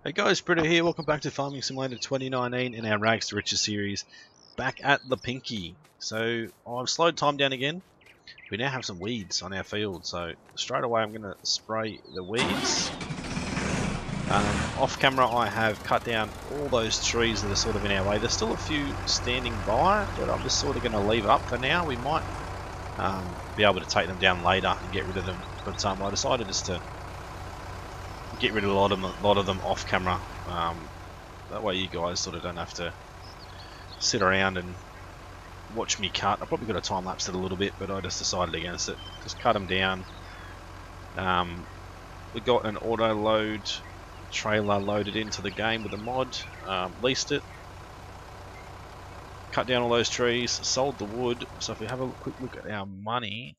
Hey guys, Britto here. Welcome back to Farming Simulator 2019 in our Rags2Riches series. Back at Lipinki. So I've slowed time down again. We now have some weeds on our field, so straight away I'm going to spray the weeds. Off camera I have cut down all those trees that are sort of in our way. There's still a few standing by, but I'm just sort of going to leave up for now. We might be able to take them down later and get rid of them, but I decided just to get rid of a lot of them off camera. That way you guys sort of don't have to sit around and watch me cut. I probably could have time lapsed it a little bit, but I just decided against it. Just cut them down. We got an auto load trailer loaded into the game with a mod. Leased it. Cut down all those trees. Sold the wood. So if we have a quick look at our money,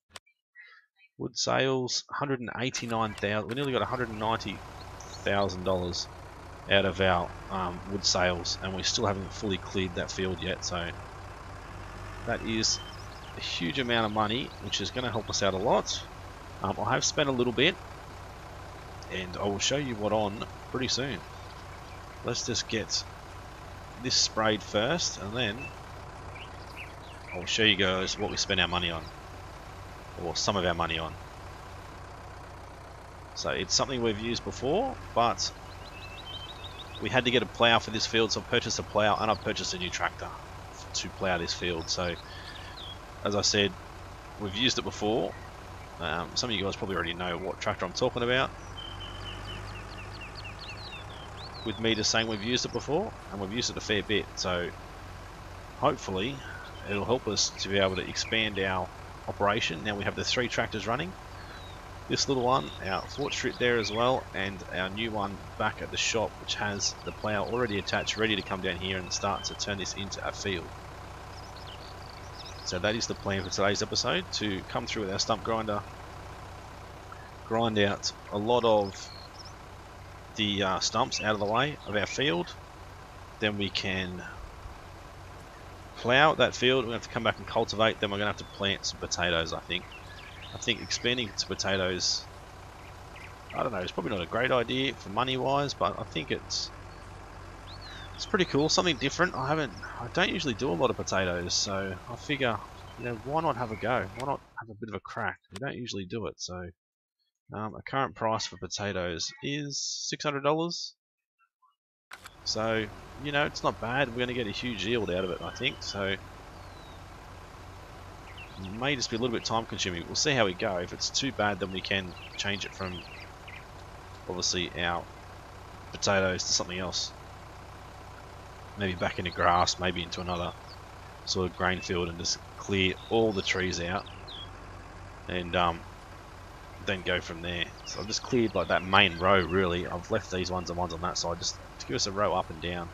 wood sales 189,000. We nearly got $190,000 out of our wood sales, and we still haven't fully cleared that field yet, so that is a huge amount of money, which is going to help us out a lot. I have spent a little bit, and I will show you what on pretty soon. Let's just get this sprayed first, and then I'll show you guys what we spent our money on, or some of our money on. So it's something we've used before, but we had to get a plough for this field, so I purchased a plough and I purchased a new tractor to plough this field. So, as I said, we've used it before. Some of you guys probably already know what tractor I'm talking about, with me just saying we've used it before, and we've used it a fair bit. So, hopefully, it'll help us to be able to expand our operation. Now we have the 3 tractors running. This little one, our Fort Strip there as well, and our new one back at the shop, which has the plough already attached, ready to come down here and start to turn this into a field. So that is the plan for today's episode, to come through with our stump grinder, grind out a lot of the stumps out of the way of our field. Then we can plough that field. We're going to have to come back and cultivate. Then we're going to have to plant some potatoes, I think. I think expanding to potatoes, I don't know, it's probably not a great idea for money wise, but I think it's pretty cool, something different. I don't usually do a lot of potatoes, so I figure, you know, why not have a go? Why not have a bit of a crack? We don't usually do it. So a current price for potatoes is $600. So, you know, it's not bad. We're going to get a huge yield out of it, I think. So it may just be a little bit time consuming. We'll see how we go. If it's too bad, then we can change it from, obviously, our potatoes to something else. Maybe back into grass, maybe into another sort of grain field, and just clear all the trees out, and then go from there. So I've just cleared like that main row really. I've left these ones and ones on that side just to give us a row up and down.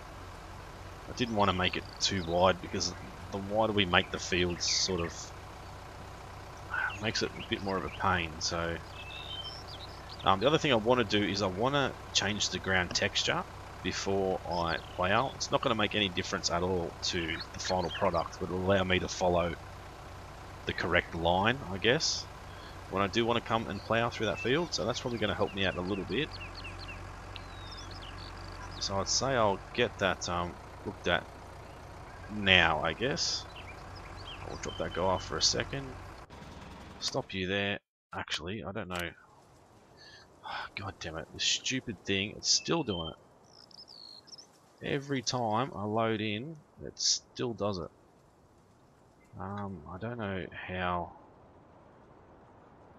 I didn't want to make it too wide, because the wider we make the fields, sort of makes it a bit more of a pain. So the other thing I want to do is I want to change the ground texture before I plough. It's not going to make any difference at all to the final product, but it will allow me to follow the correct line, I guess, when I do want to come and plough through that field. So that's probably going to help me out a little bit. So I'd say I'll get that looked at now, I guess. I'll drop that guy off for a second. Stop you there. Actually, I don't know. God damn it, this stupid thing, it's still doing it. Every time I load in, it still does it. I don't know how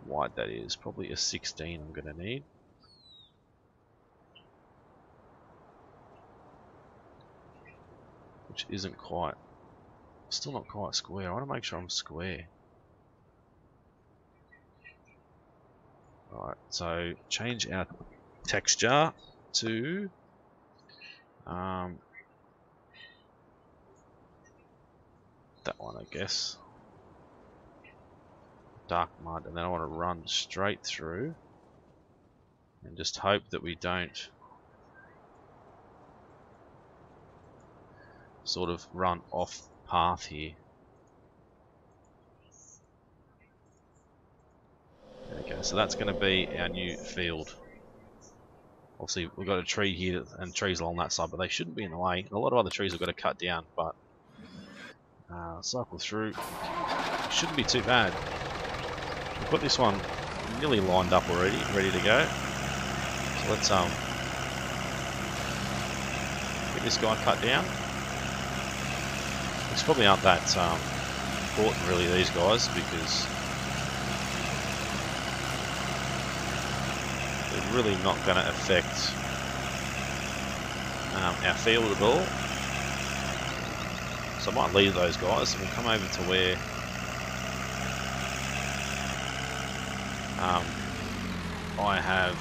wide that is. Probably a 16 I'm going to need. Which isn't quite, still not quite square. I want to make sure I'm square. Alright, so change our texture to that one, I guess. Dark mud, and then I want to run straight through and just hope that we don't sort of run off path here. Okay, so that's going to be our new field. Obviously, we've got a tree here and trees along that side, but they shouldn't be in the way. And a lot of other trees we've got to cut down, but cycle through. It shouldn't be too bad. We've got this one nearly lined up already, ready to go. So let's get this guy cut down. These probably aren't that important really, these guys, because they're really not going to affect our field at all. So I might leave those guys and we'll come over to where I have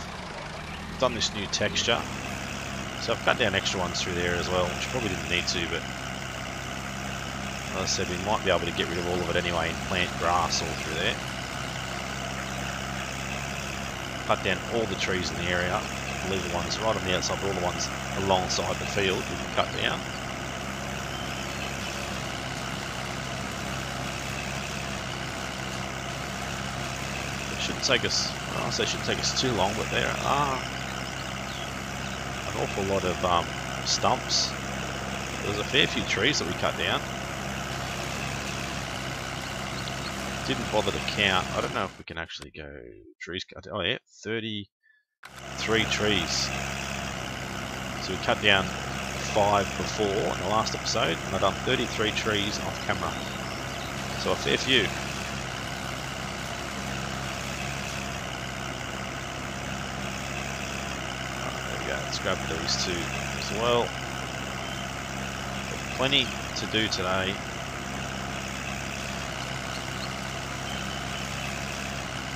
done this new texture. So I've cut down extra ones through there as well, which probably didn't need to, but as I said, we might be able to get rid of all of it anyway and plant grass all through there. Cut down all the trees in the area, leave the ones right on the outside, but all the ones alongside the field we can cut down. It shouldn't take us, well, I say it shouldn't take us too long, but there are an awful lot of stumps. There's a fair few trees that we cut down. Didn't bother to count. I don't know if we can actually go trees cut. Oh yeah, 33 trees. So we cut down 5 before in the last episode, and I've done 33 trees off camera. So a fair few. There we go. Let's grab these two as well. Got plenty to do today.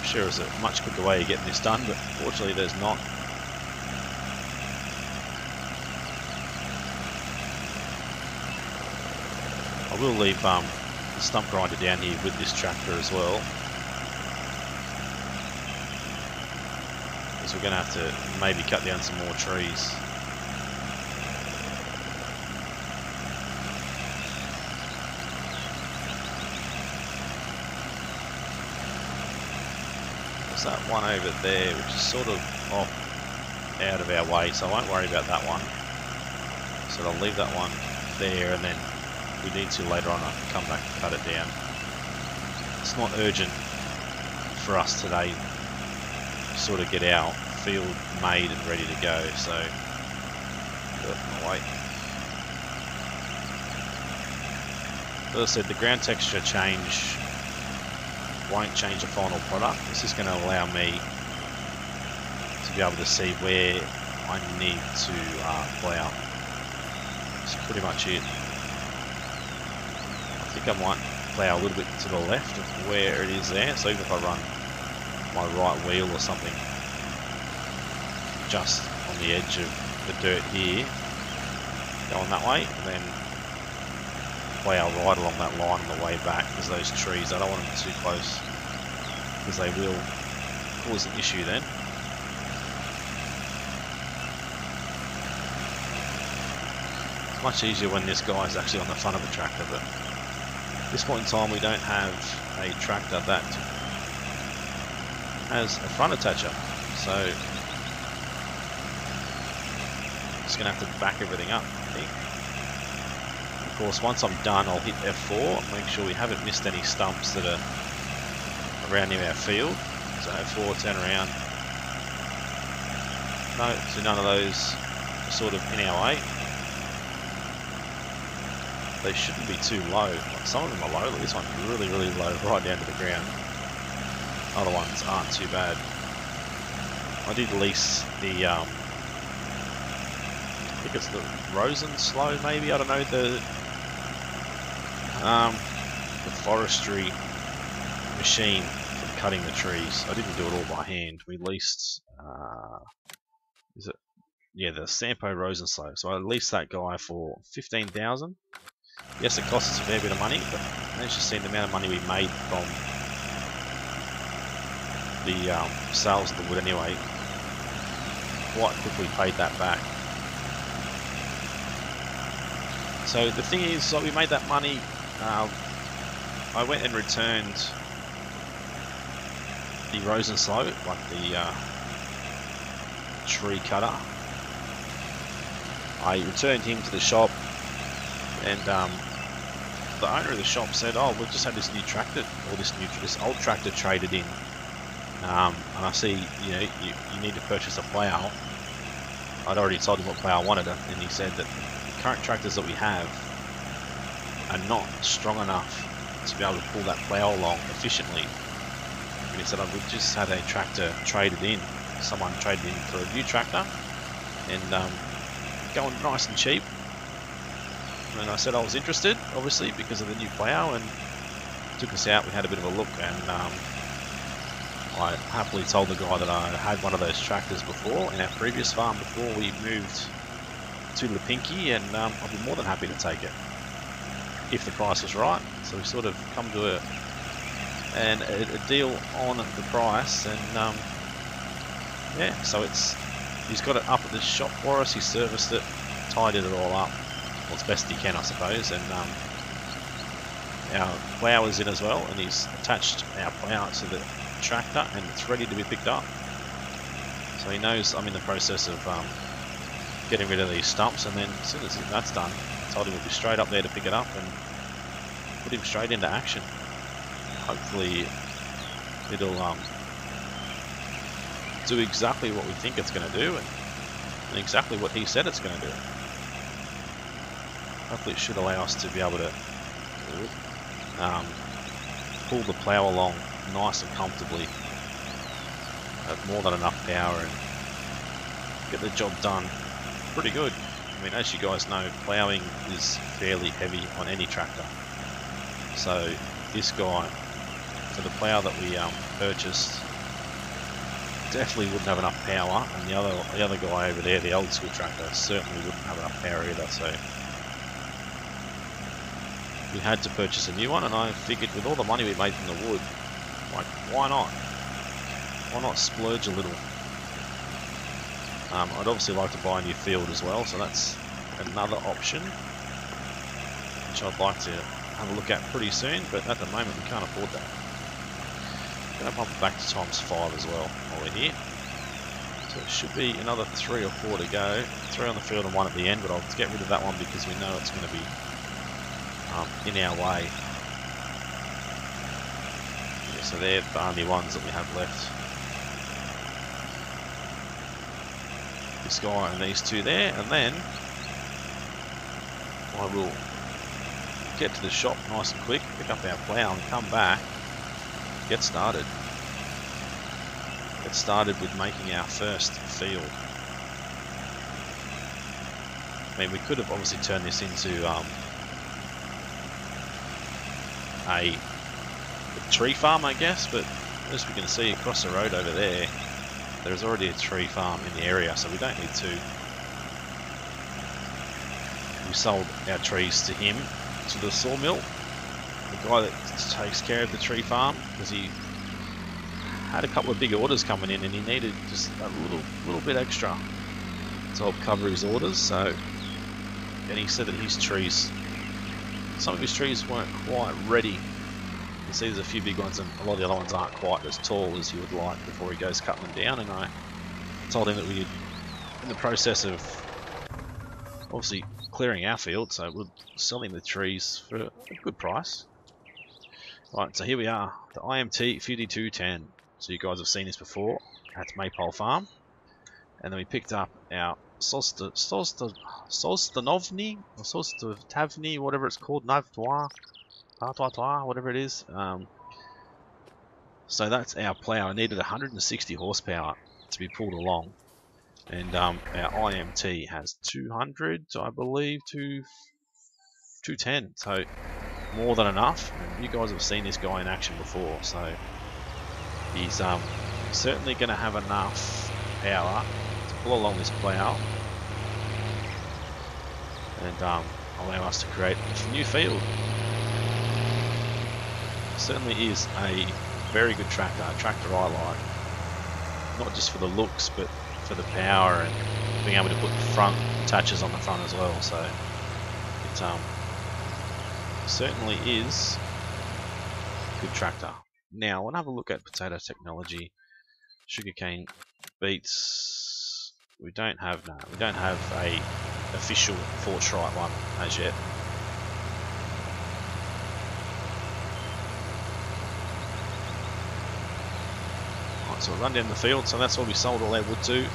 Sure is a much quicker way of getting this done, but fortunately there's not. I will leave the stump grinder down here with this tractor as well, because we're going to have to maybe cut down some more trees. That one over there, which is sort of off out of our way, so I won't worry about that one. So I'll leave that one there, and then if we need to later on I can come back and cut it down. It's not urgent for us today to sort of get our field made and ready to go, so I'll wait. As I said, the ground texture change won't change the final product. This is going to allow me to be able to see where I need to plough. That's pretty much it. I think I might plough a little bit to the left of where it is there, so even if I run my right wheel or something just on the edge of the dirt here, going that way, and then plough right along that line on the way back, because those trees, I don't want them too close, because they will cause an issue then. It's much easier when this guy is actually on the front of the tractor, but at this point in time we don't have a tractor that has a front attacher, so I'm just going to have to back everything up, I think. Of course, once I'm done, I'll hit F4, make sure we haven't missed any stumps that are around near our field. So F4, turn around. No, so none of those are sort of in our way. They shouldn't be too low. Some of them are low, but this one's really, really low, right down to the ground. Other ones aren't too bad. I did lease the, I think it's the Rosen Slow, maybe, I don't know, the forestry machine for cutting the trees. I didn't do it all by hand. We leased, is it? Yeah, the Sampo Rosen Slow. So I leased that guy for 15,000. Yes, it costs us a fair bit of money, but managed to see the amount of money we made from the sales of the wood anyway. Quite quickly paid that back. So the thing is, so we made that money. I went and returned the Rosen Slow, like the tree cutter. I returned him to the shop, and the owner of the shop said, "Oh, we've just had this new tractor, or this old tractor traded in, and I see you need to purchase a plough." I'd already told him what plough I wanted, and he said that the current tractors that we have are not strong enough to be able to pull that plough along efficiently. And he said, "We've just had a tractor traded in. Someone traded in for a new tractor, and going nice and cheap." And I said I was interested, obviously, because of the new plough, and took us out. We had a bit of a look, and I happily told the guy that I had one of those tractors before in our previous farm before we moved to Lipinki, and I'd be more than happy to take it if the price was right. So we sort of come to a deal on the price, and yeah, so he's got it up at the shop for us. He serviced it, tidied it all up, well, as best he can, I suppose, and our plough is in as well, and he's attached our plough to the tractor, and it's ready to be picked up. So he knows I'm in the process of getting rid of these stumps, and then as soon as that's done, I told him we'll be straight up there to pick it up and put him straight into action. Hopefully it'll do exactly what we think it's going to do, and exactly what he said it's going to do. Hopefully it should allow us to be able to pull the plough along nice and comfortably at more than enough power and get the job done pretty good. I mean, as you guys know, ploughing is fairly heavy on any tractor. So this guy, for the plough that we purchased, definitely wouldn't have enough power, and the other guy over there, the old school tractor, certainly wouldn't have enough power either. So we had to purchase a new one, and I figured with all the money we made from the wood, like, why not? Why not splurge a little? I'd obviously like to buy a new field as well, so that's another option, which I'd like to have a look at pretty soon, but at the moment we can't afford that. I'm going to pump it back to ×5 as well while we're here. So it should be another 3 or 4 to go. 3 on the field and 1 at the end, but I'll get rid of that one because we know it's going to be in our way. Yeah, so they're the only ones that we have left. This guy and these 2 there, and then I will get to the shop nice and quick, pick up our plough and come back, get started. Get started with making our first field. I mean, we could have obviously turned this into a tree farm, I guess, but as we can see across the road over there, there's already a tree farm in the area, so we don't need to. We sold our trees to him, to the sawmill, the guy that takes care of the tree farm, because he had a couple of big orders coming in and he needed just a little bit extra to help cover his orders. So, and he said that his trees, some of his trees weren't quite ready. You can see there's a few big ones, and a lot of the other ones aren't quite as tall as he would like before he goes cutting them down. And I told him that we're in the process of obviously clearing our field, so we're selling the trees for a good price. Right, so here we are, the IMT 5210. So you guys have seen this before at Maypole Farm, and then we picked up our Sostanovny or Sostavny, whatever it's called, Navtoir, whatever it is. So that's our plough. It needed 160 horsepower to be pulled along, and our IMT has 200, I believe, to 210. So more than enough. And you guys have seen this guy in action before, so he's certainly going to have enough power to pull along this plough and allow us to create a new field. Certainly is a very good tractor, a tractor I like, not just for the looks but for the power and being able to put front attachers on the front as well. So it certainly is a good tractor. Now, I want to have a look at potato technology. Sugarcane beets We don't have a official Fortschritt one as yet. Right, so we'll run down the field. So that's where we sold all our wood to.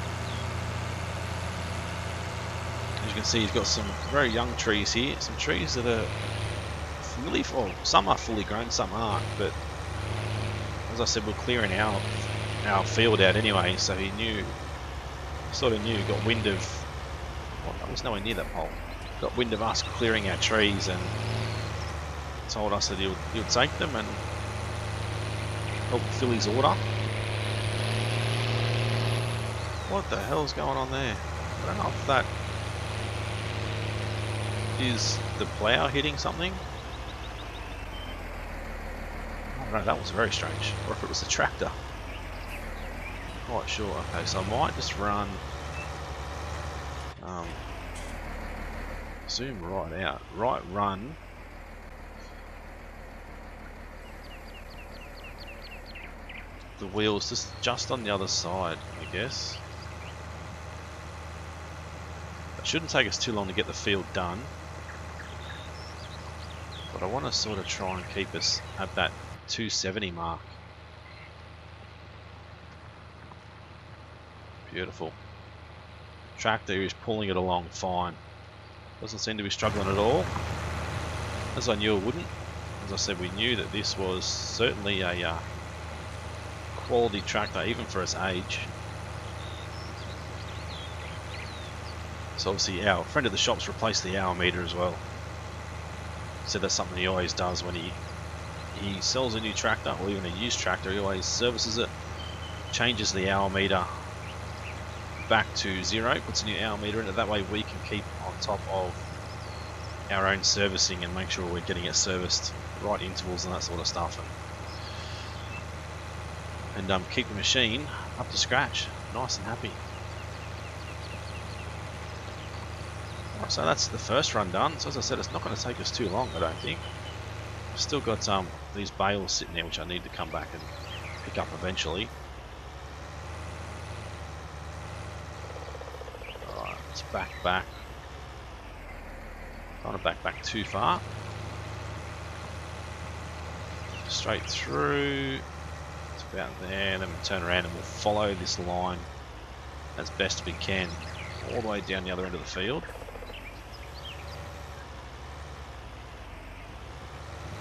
As you can see, he's got some very young trees here. Some trees that are really, well, some are fully grown, some aren't. But as I said, we're clearing our field out anyway. So he knew, sort of knew, got wind of. Well, I was nowhere near that pole. Got wind of us clearing our trees and told us that he would take them and help fill his order. What the hell's going on there? I don't know if that is the plough hitting something. I don't know, that was very strange. Or if it was the tractor. Quite sure. Okay, so I might just run zoom right out. Right run. The wheels just on the other side, I guess. It shouldn't take us too long to get the field done. But I want to sort of try and keep us at that 270 mark. Beautiful. Tractor is pulling it along fine. Doesn't seem to be struggling at all. As I knew it wouldn't. As I said, we knew that this was certainly a quality tractor, even for its age. So obviously our friend of the shop's replaced the hour meter as well. So that's something he always does when he sells a new tractor or even a used tractor. He always services it, changes the hour meter back to 0, puts a new hour meter in it. That way we can keep on top of our own servicing and make sure we're getting it serviced, right intervals and that sort of stuff, and keep the machine up to scratch, nice and happy. Right, so that's the first run done. So as I said, it's not going to take us too long, I don't think. I've still got these bales sitting there which I need to come back and pick up eventually. Alright, let's back. Don't want to back too far. Straight through. It's about there, then we'll turn around and we'll follow this line as best we can all the way down the other end of the field.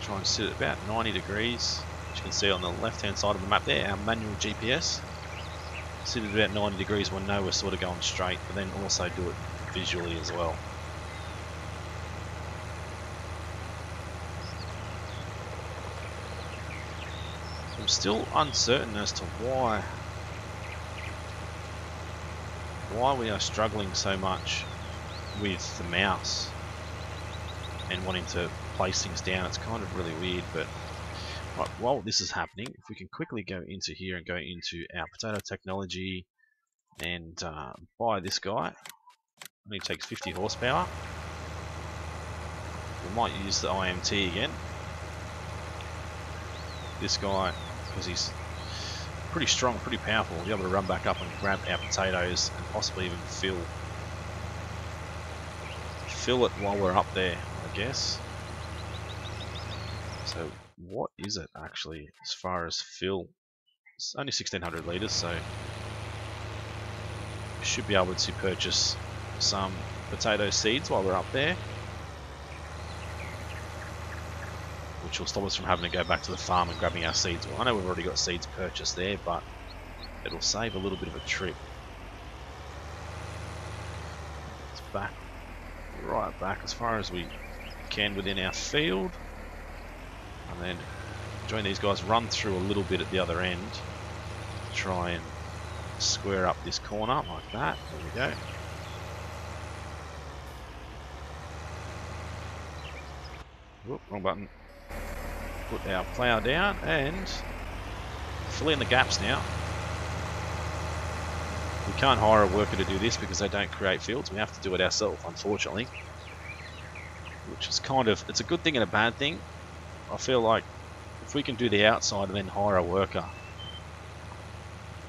Try and sit at about 90 degrees, as you can see on the left hand side of the map there, our manual GPS. Sit at about 90 degrees when we're sort of going straight, but then also do it visually as well. I'm still uncertain as to why we are struggling so much with the mouse and wanting to place things down. It's kind of really weird, but right, while this is happening, if we can quickly go into here and go into our potato technology and buy this guy. Only takes 50 horsepower. We might use the IMT again. This guy, because he's pretty strong, pretty powerful, we'll be able to run back up and grab our potatoes and possibly even fill it while we're up there, I guess. So what is it actually as far as fill? It's only 1600 litres, so we should be able to purchase some potato seeds while we're up there, which will stop us from having to go back to the farm and grabbing our seeds. Well, I know we've already got seeds purchased there, but it'll save a little bit of a trip. It's back, right back as far as we can within our field, and then join these guys, run through a little bit at the other end, try and square up this corner like that. There we go. Whoop, wrong button. Put our plough down and fill in the gaps now. We can't hire a worker to do this because they don't create fields. We have to do it ourselves, unfortunately. Which is kind of, it's a good thing and a bad thing. I feel like if we can do the outside and then hire a worker,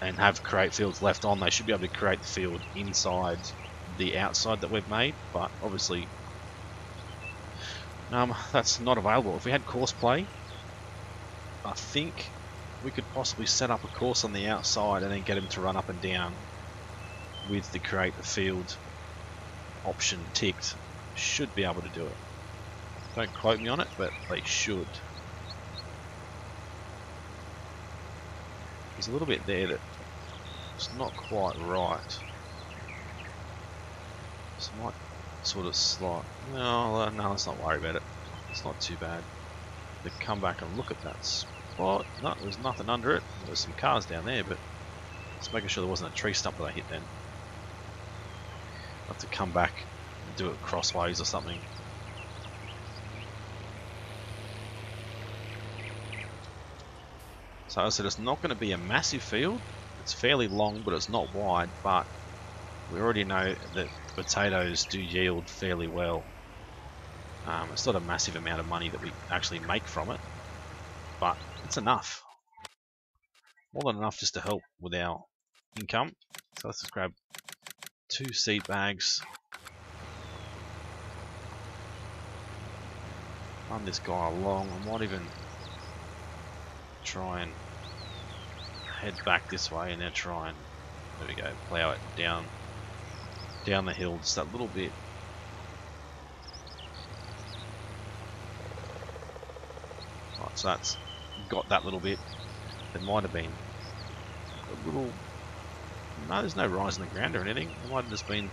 and have create fields left on, they should be able to create the field inside the outside that we've made, but obviously that's not available. If we had course play, I think we could possibly set up a course on the outside and then get them to run up and down with the create a field option ticked. Should be able to do it. Don't quote me on it, but they should. There's a little bit there that it's not quite right. So I might sort of slide. No, let's not worry about it. It's not too bad. To come back and look at that spot. No, there's nothing under it. There's some cars down there, but just making sure there wasn't a tree stump that I hit then. I'll have to come back and do it crossways or something. So I said it's not going to be a massive field. It's fairly long, but it's not wide. But we already know that the potatoes do yield fairly well. It's not a massive amount of money that we actually make from it, but it's enough. More than enough just to help with our income. So let's just grab 2 seed bags. Run this guy along. I might even try and head back this way and then try and, there we go, plow it down the hill just that little bit. Right, so that's got that little bit. It might have been a little, no, there's no rise in the ground or anything. It might have just been,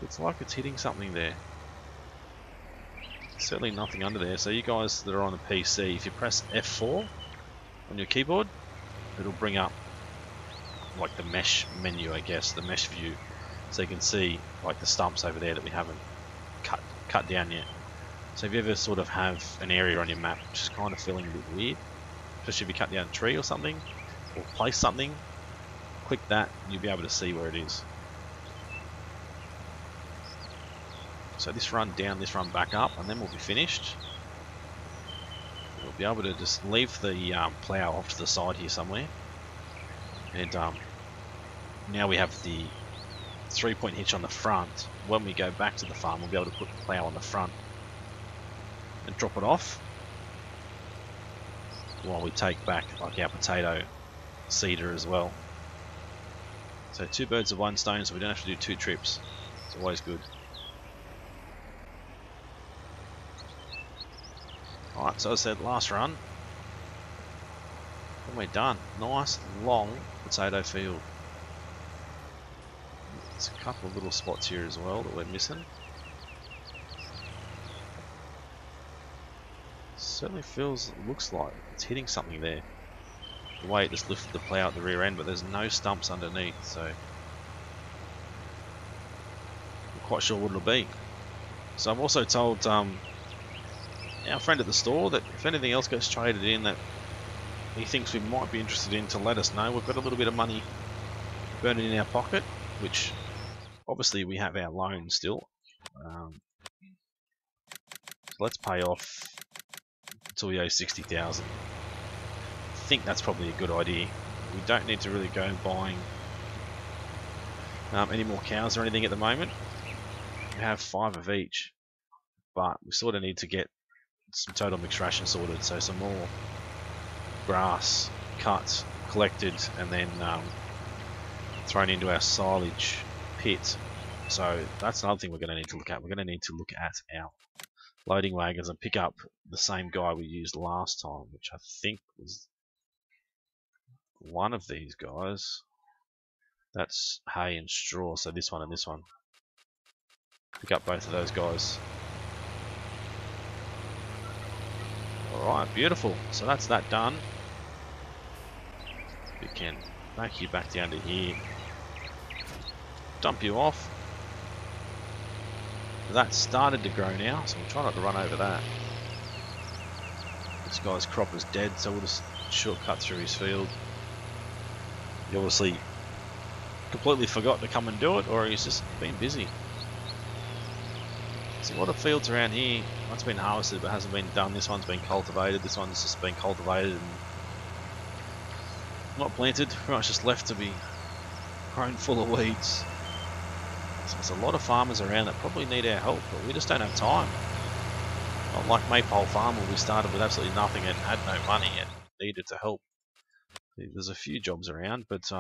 it's like it's hitting something there. Certainly nothing under there. So you guys that are on the PC, if you press F4 on your keyboard, it'll bring up like the mesh menu, I guess, the mesh view, so you can see like the stumps over there that we haven't cut down yet. So if you ever sort of have an area on your map which is kind of feeling a bit weird, especially if you cut down a tree or something, or place something, click that and you'll be able to see where it is. So this run down, this run back up, and then we'll be finished. We'll be able to just leave the plough off to the side here somewhere. And now we have the 3-point hitch on the front. When we go back to the farm, we'll be able to put the plough on the front and drop it off while we take back like our potato seeder as well. So 2 birds with 1 stone, so we don't have to do 2 trips. It's always good. Alright, so as I said, last run, and we're done. Nice long potato field. There's a couple of little spots here as well that we're missing. Certainly looks like it's hitting something there. The way it just lifted the plough at the rear end, but there's no stumps underneath, so I'm quite sure what it'll be. So I've also told our friend at the store that if anything else gets traded in that he thinks we might be interested in, to let us know. We've got a little bit of money burning in our pocket, which obviously we have our loan still. So let's pay off until we owe 60,000. I think that's probably a good idea. We don't need to really go buying any more cows or anything at the moment. We have 5 of each, but we sort of need to get some total mixed ration sorted, so some more grass cut, collected, and then thrown into our silage pit. So that's another thing we're going to need to look at. We're going to need to look at our loading wagons and pick up the same guy we used last time, which I think was one of these guys. That's hay and straw, so this one and this one. Pick up both of those guys. Alright, beautiful. So that's that done. We can back you back down to here. Dump you off. That's started to grow now, so we'll try not to run over that. This guy's crop is dead, so we'll just shortcut through his field. He obviously completely forgot to come and do it, or he's just been busy. There's a lot of fields around here. One's been harvested but hasn't been done. This one's been cultivated. This one's just been cultivated and Not planted, pretty much just left to be grown full of weeds. So there's a lot of farmers around that probably need our help, but we just don't have time. Not like Maypole Farm where we started with absolutely nothing and had no money and needed to help. There's a few jobs around, but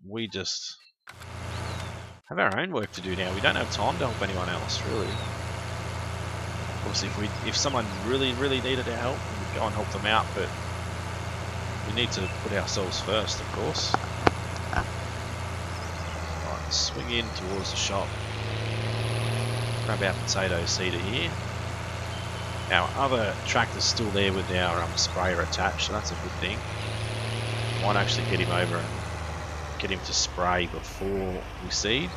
we just have our own work to do now. We don't have time to help anyone else, really. Of course, if someone really needed our help, we'd go and help them out, but we need to put ourselves first, of course. Right, swing in towards the shop. Grab our potato seeder here. Our other tractor's still there with our sprayer attached, so that's a good thing. Might actually get him over and get him to spray before we seed.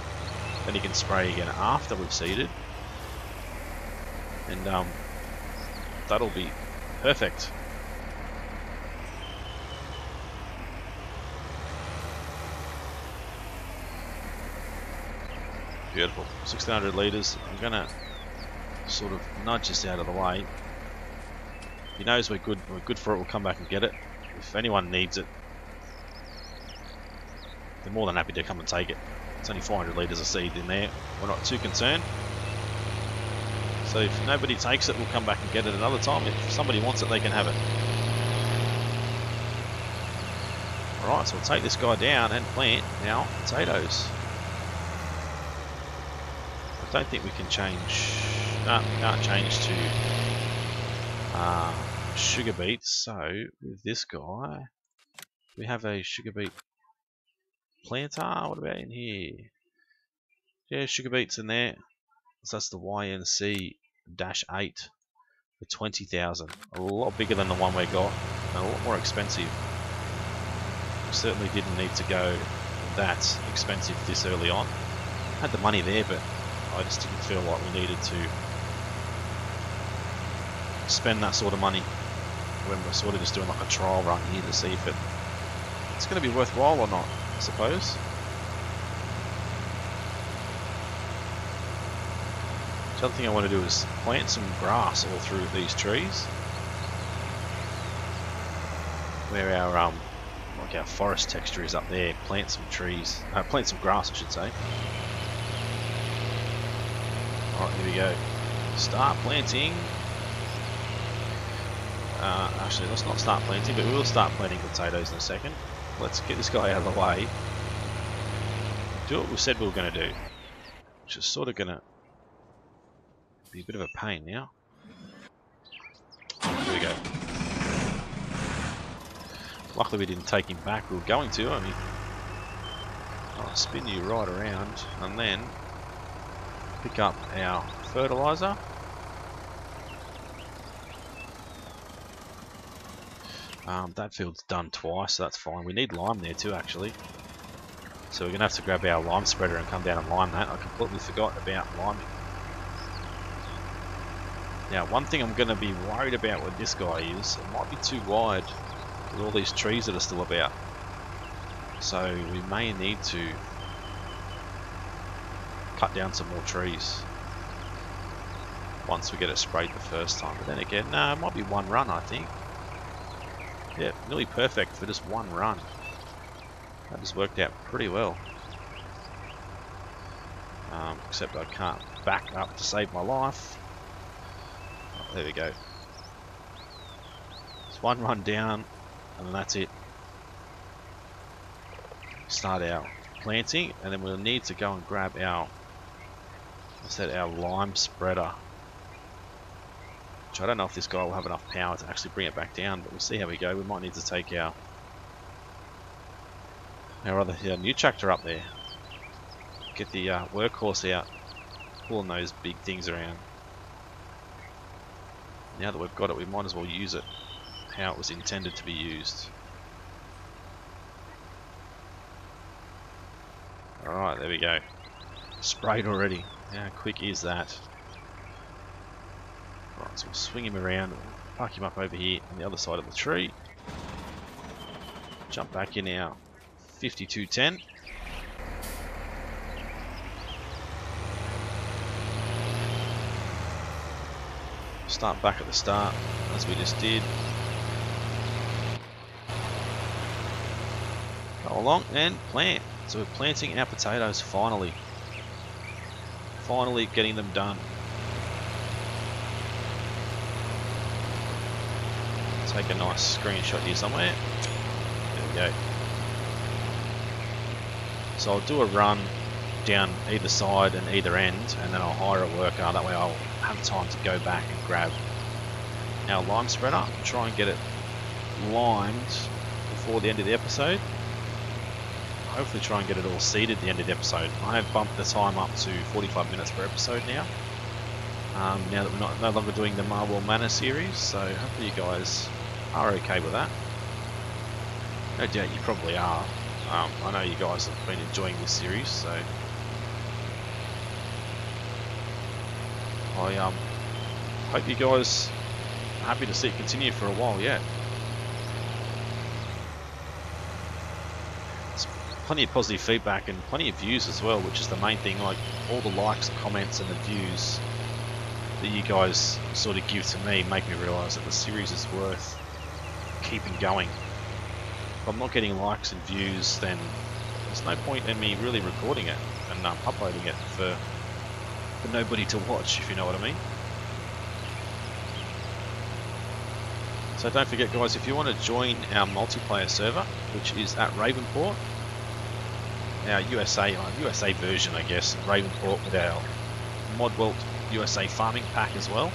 Then he can spray again after we've seeded. And that'll be perfect. Beautiful. 1600 litres. I'm going to sort of nudge this out of the way. If he knows we're good for it, we'll come back and get it. If anyone needs it, they're more than happy to come and take it. It's only 400 litres of seed in there. We're not too concerned. So if nobody takes it, we'll come back and get it another time. If somebody wants it, they can have it. Alright, so we'll take this guy down and plant now potatoes. I don't think we can change... No, we can't change to sugar beets. So with this guy, we have a sugar beet planter. What about in here? Yeah, sugar beets in there. So that's the YNC-8 for 20,000. A lot bigger than the one we got, and a lot more expensive. We certainly didn't need to go that expensive this early on. Had the money there, but I just didn't feel like we needed to spend that sort of money when we're sort of just doing like a trial run here to see if it's going to be worthwhile or not, I suppose. The other thing I want to do is plant some grass all through these trees, where our like our forest texture is up there. Plant some trees, plant some grass, I should say. All right, here we go. Start planting. Actually, let's not start planting, but we will start planting potatoes in a second. Let's get this guy out of the way. Do what we said we were going to do, which is sort of going to be a bit of a pain now. Here we go. Luckily we didn't take him back. We were going to. I mean, I'll spin you right around and then pick up our fertilizer. That field's done twice, so that's fine. We need lime there too, actually. So we're going to have to grab our lime spreader and come down and lime that. I completely forgot about liming. Now, one thing I'm going to be worried about with this guy is it might be too wide with all these trees that are still about. So we may need to cut down some more trees once we get it sprayed the first time. But then again, no, it might be one run, I think. Yeah, nearly perfect for just one run. That just worked out pretty well. Except I can't back up to save my life. Oh, there we go. It's one run down, and that's it. Start our planting, and then we'll need to go and grab our, what's that, our lime spreader. Which I don't know if this guy will have enough power to actually bring it back down, but we'll see how we go. We might need to take our new tractor up there. Get the workhorse out, pulling those big things around. Now that we've got it, we might as well use it how it was intended to be used. Alright, there we go. Sprayed already. How quick is that? Right, so we'll swing him around, we'll park him up over here on the other side of the tree. Jump back in our 5210. Start back at the start, as we just did. Go along and plant. So we're planting our potatoes finally. Finally getting them done. Take a nice screenshot here somewhere. There we go. So I'll do a run down either side and either end, and then I'll hire a worker. That way I'll have time to go back and grab our lime spreader and try and get it limed before the end of the episode. Hopefully try and get it all seeded at the end of the episode. I have bumped the time up to 45 minutes per episode now. Now that we're no longer doing the Marble Manor series, so hopefully you guys are okay with that. No doubt you probably are. I know you guys have been enjoying this series, so I hope you guys are happy to see it continue for a while yet. It's plenty of positive feedback and plenty of views as well, which is the main thing. Like all the likes, comments, and the views that you guys sort of give to me make me realise that the series is worth keeping going. If I'm not getting likes and views, then there's no point in me really recording it and uploading it for nobody to watch, if you know what I mean. So don't forget guys, if you want to join our multiplayer server, which is at Ravenport, our USA version I guess, Ravenport, with our Modworld USA farming pack as well,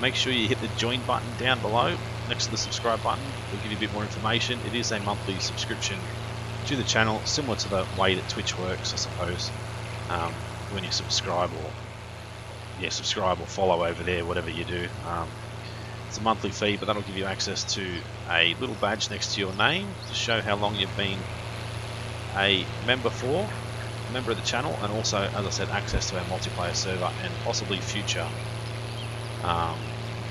make sure you hit the join button down below next to the subscribe button. We'll give you a bit more information. It is a monthly subscription to the channel, similar to the way that Twitch works, I suppose. When you subscribe or follow over there, whatever you do. It's a monthly fee, but that'll give you access to a little badge next to your name to show how long you've been a member of the channel, and also, as I said, access to our multiplayer server and possibly future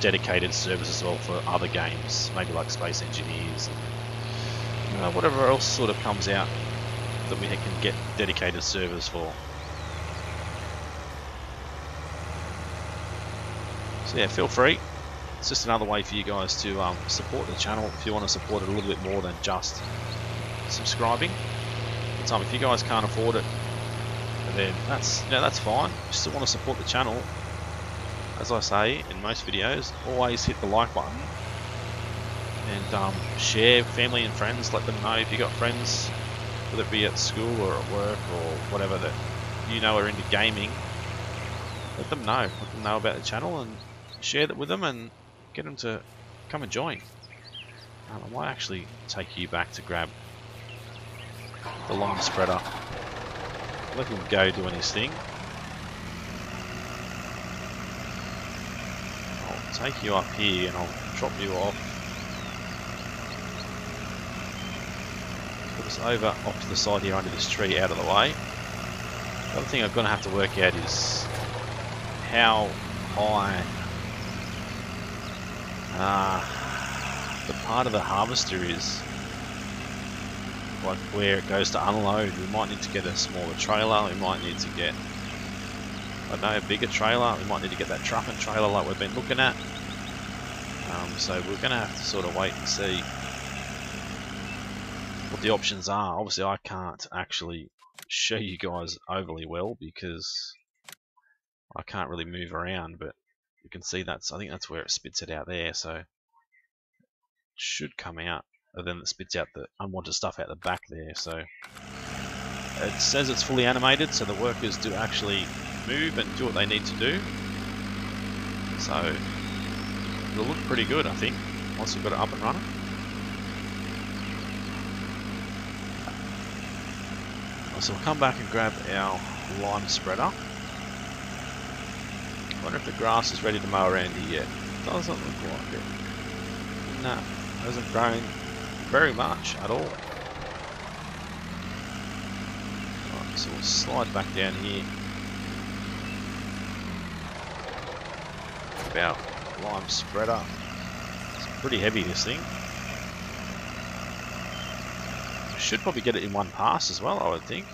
dedicated servers as well for other games, maybe like Space Engineers and whatever else sort of comes out that we can get dedicated servers for. So yeah, feel free. It's just another way for you guys to support the channel if you want to support it a little bit more than just subscribing. But if you guys can't afford it, then that's fine. If you still want to support the channel, as I say in most videos, always hit the like button and share, family and friends. Let them know if you got friends, whether it be at school or at work or whatever, that you know are into gaming. Let them know about the channel and share that with them and get them to come and join. I might actually take you back to grab the lime spreader. Let him go doing his thing. I'll take you up here and I'll drop you off. Put us over off to the side here under this tree out of the way. The other thing I'm going to have to work out is how high the part of the harvester is, like where it goes to unload. We might need to get a smaller trailer, we might need to get, I don't know, a bigger trailer, we might need to get that truck and trailer like we've been looking at. So we're going to have to sort of wait and see what the options are. Obviously I can't actually show you guys overly well because I can't really move around, but you can see I think that's where it spits it out there, so it should come out, and then it spits out the unwanted stuff out the back there. So it says it's fully animated, so the workers do actually move and do what they need to do. So it'll look pretty good, I think, once we've got it up and running. So we'll come back and grab our lime spreader. I wonder if the grass is ready to mow around here yet. Doesn't look like it. No, hasn't grown very much at all. Right, so we'll slide back down here. About lime spreader. It's pretty heavy, this thing. Should probably get it in one pass as well, I would think.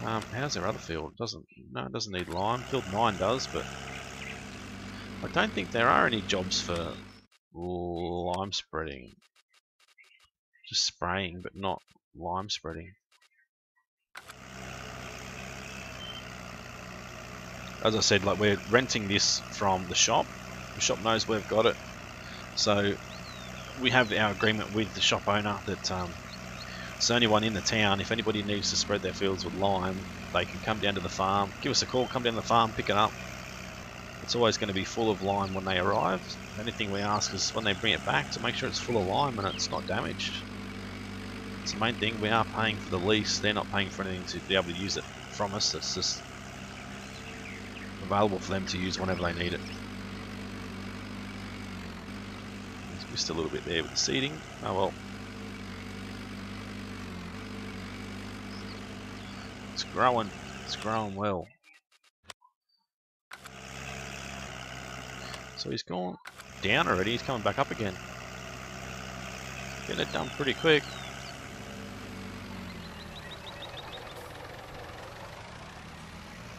How's our other field? No, it doesn't need lime. Field 9 does, but I don't think there are any jobs for lime spreading. Just spraying, but not lime spreading. As I said, like, we're renting this from the shop. The shop knows we've got it, so we have our agreement with the shop owner that it's the only one in the town. If anybody needs to spread their fields with lime, they can come down to the farm, give us a call, come down to the farm, pick it up. It's always going to be full of lime when they arrive. The only thing we ask is when they bring it back to make sure it's full of lime and it's not damaged. It's the main thing. We are paying for the lease. They're not paying for anything to be able to use it from us. It's just available for them to use whenever they need it. Just a little bit there with the seeding. Oh well. It's growing. It's growing well. So he's gone down already. He's coming back up again. Getting it done pretty quick.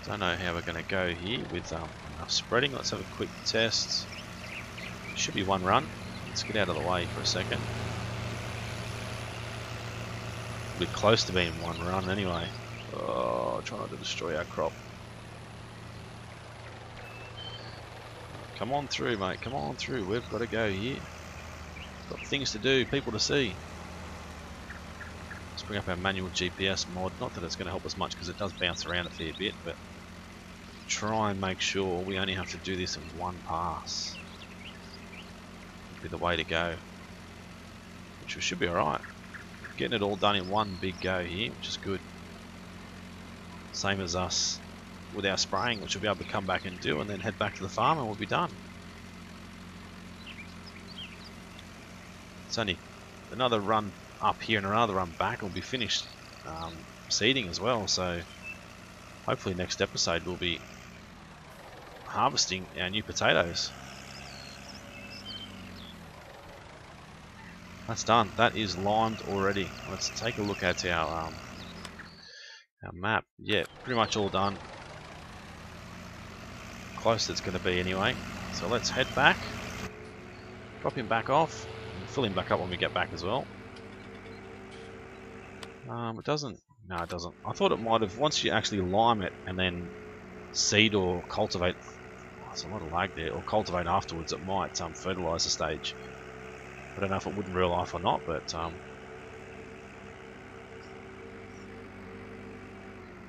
Don't know how we're going to go here with enough spreading. Let's have a quick test. Should be one run. Let's get out of the way for a second. We're close to being one run anyway. Oh, try not to destroy our crop. Come on through, mate. Come on through. We've got to go here. Got things to do, people to see. Let's bring up our manual GPS mod. Not that it's going to help us much because it does bounce around a fair bit, but try and make sure we only have to do this in one pass. Would be the way to go. Which should be alright. Getting it all done in one big go here, which is good. Same as us with our spraying, which we'll be able to come back and do, and then head back to the farm and we'll be done. It's only another run up here and another run back, and we'll be finished seeding as well, so hopefully next episode we'll be harvesting our new potatoes. That's done. That is limed already. Let's take a look at our map. Yeah, pretty much all done. Close it's going to be anyway. So let's head back, drop him back off, and fill him back up when we get back as well. It doesn't. No, it doesn't. I thought it might have. Once you actually lime it and then seed or cultivate, oh, there's a lot of lag there, or cultivate afterwards, it might fertilise the stage. I don't know if it would in real life or not, but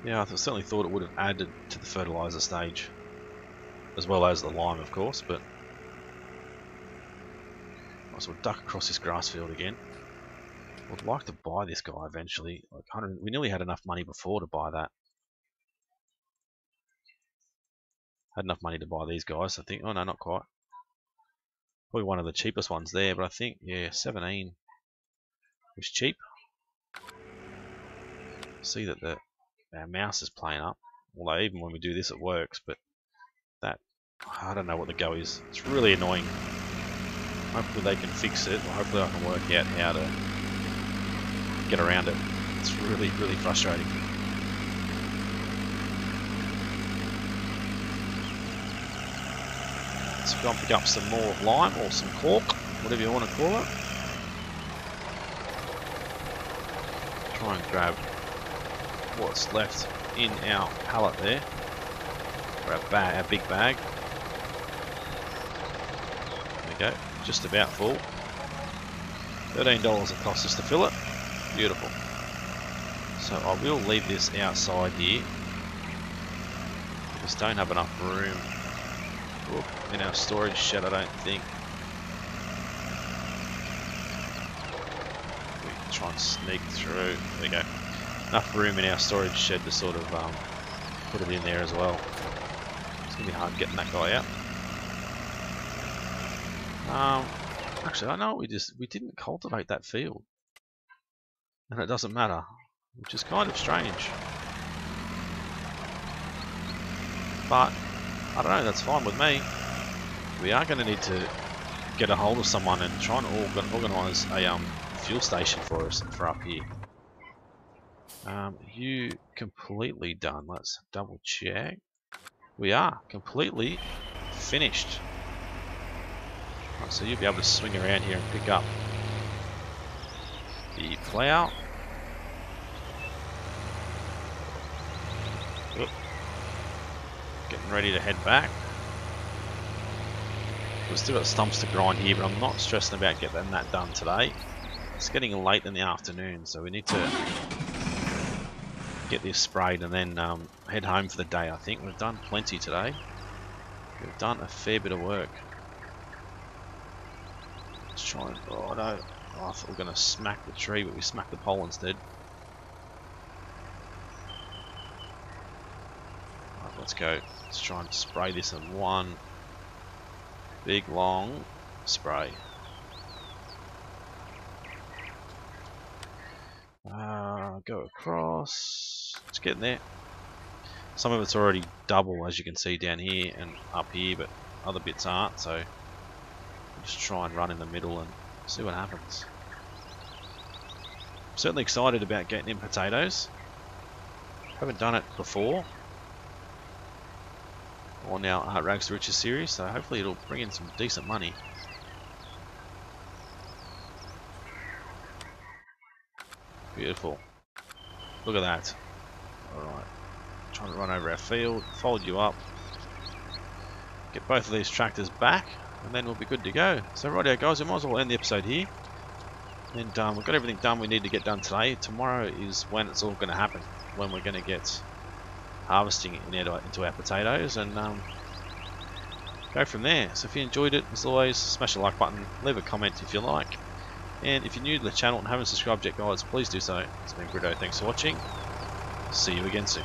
yeah, I certainly thought it would have added to the fertiliser stage, as well as the lime, of course. But I will duck across this grass field again. I'd like to buy this guy eventually. Like 100, we nearly had enough money before to buy that. Had enough money to buy these guys, I think. Oh no, not quite. Probably one of the cheapest ones there, but I think, yeah, 17 was cheap. See that our mouse is playing up. Although even when we do this it works, but that, I don't know what the go is. It's really annoying. Hopefully they can fix it, or hopefully I can work out how to get around it. It's really, really frustrating. Let's go and pick up some more lime, or some cork, whatever you want to call it. Try and grab what's left in our pallet there, or our big bag. There we go, just about full. $13 it costs us to fill it. Beautiful. So I will leave this outside here. We just don't have enough room in our storage shed, I don't think. We can try and sneak through. There we go. Enough room in our storage shed to sort of put it in there as well. It's gonna be hard getting that guy out. Actually, I know we didn't cultivate that field, and it doesn't matter, which is kind of strange. But I don't know, that's fine with me. We are going to need to get a hold of someone and try and organise a fuel station for us for up here. You completely done? Let's double check. We are completely finished. Right, so you'll be able to swing around here and pick up the plough. Oop. Getting ready to head back. We've still got stumps to grind here, but I'm not stressing about getting that done today. It's getting late in the afternoon, so we need to get this sprayed and then head home for the day. I think we've done plenty today. We've done a fair bit of work. Let's try and... oh no, I thought we were going to smack the tree, but we smacked the pole instead. Right, let's go. Let's try and spray this in one big long spray. Go across. It's getting there. Some of it's already double, as you can see down here and up here, but other bits aren't, so we'll just try and run in the middle and see what happens. I'm certainly excited about getting in potatoes. Haven't done it before on our Rags2Riches series, so hopefully it'll bring in some decent money. Beautiful. Look at that. Alright. Trying to run over our field, fold you up, get both of these tractors back, and then we'll be good to go. So rightio guys, we might as well end the episode here. And we've got everything done we need to get done today. Tomorrow is when it's all going to happen, when we're going to get harvesting into our potatoes and go from there. So if you enjoyed it, as always, smash the like button, leave a comment if you like. And if you're new to the channel and haven't subscribed yet guys, please do so. It's been Britto, thanks for watching. See you again soon.